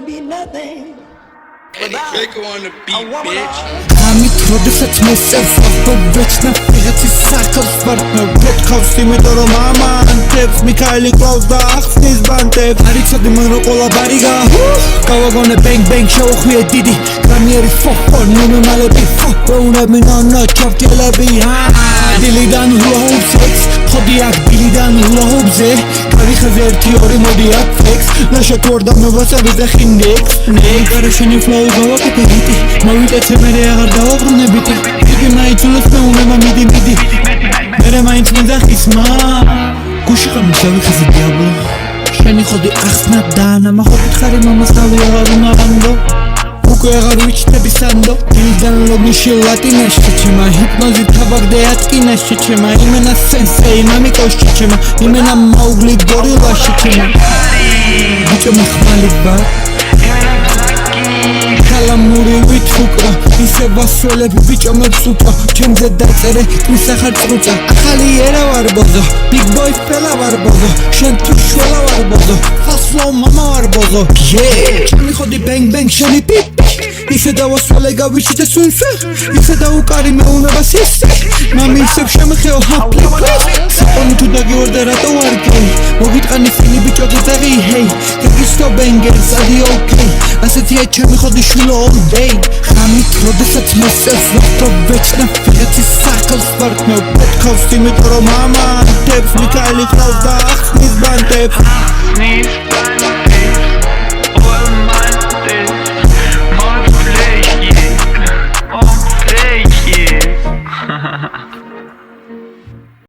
be nothing. Draco on the beat, bitch. Amit როდესაც მოსწევს ვეჩნა ვიღაცის საქმეს ვარ მე ვეთქავს იმიტომ რომ ამანტებს მიქაელი კლავს და ახსნის ბანტებს არ იცოდი მან რო ყოლა ბარიგა გავაგონე ბენგ ბენგ შეუხვიე დიდი კრამიერი ფოფო ნუნუ მალები ფოფოუნები ნონა ჩორტელები დილიდან ლოუბსექს ხოდი აქ დილიდან ლოუბზე კარიხაზე 1-2 მოდი აქ ფლექს ნაშა თორდა მე ვასაბი და ხინდექს ნეკარა შენი ფლოუ გავაკეთე ჰიტი მოვიტეცე მე აღარ დავაბრუნებიტი იგი მაიცულებს მე უნება მიდი მერე მაინც მინდა ხისმა გუში ხამი დავიხაზე დიაბლო შენი ხოდი ახსნა დაანამა ხოდი ხარი მამას დავი აღარ უნაღანდო უკვე აღარ ვიჩნდები სანდო დილიდან ლოგიში ლატინას შეჩემა ჰიპნოზი თაბაგდე ატკინა შეჩემა იმენა სენსეი მამიკოს შეჩემა იმენა მაუგლი გორილა შეჩემა ბიჭო მე ხმალი ვარ კალამური ვითუკრა ისე ვასველები ბიჭო მე ვსუპა ჩემზე დაწერე ტვის ახალ წრუწა ახალი ერა ვარ ბოზო ბიგ ბოი ფელა ვარ ბოზო შენ თუ შველა ვარ ბოზო ფასლო მამა ვარ ბოზო ჩემი ხოდი ბენგ ბენგ შენი პიპი ისე დავასველე გავიჩი და სუნსე ისე დაუკარი მე უნება სისე მამი ისევ შემხეო ჰაპლი საპონი თუ დაგივარ და რატო ვარ გეი მოგიტყანი ფინი ბიჭო გიტაღი ჰეი გიგისტო ბენგერს ადი ოკეი ასეთია ჩემი ხოდი შულო all day ხამით როდესაც მოსწევს ვეჩნა ვიღაცის საქმეს ვარ მე ვეთქავს იმიტომ რომ ამანტებს მიქაელი კლავს და ახსნის ბანტებს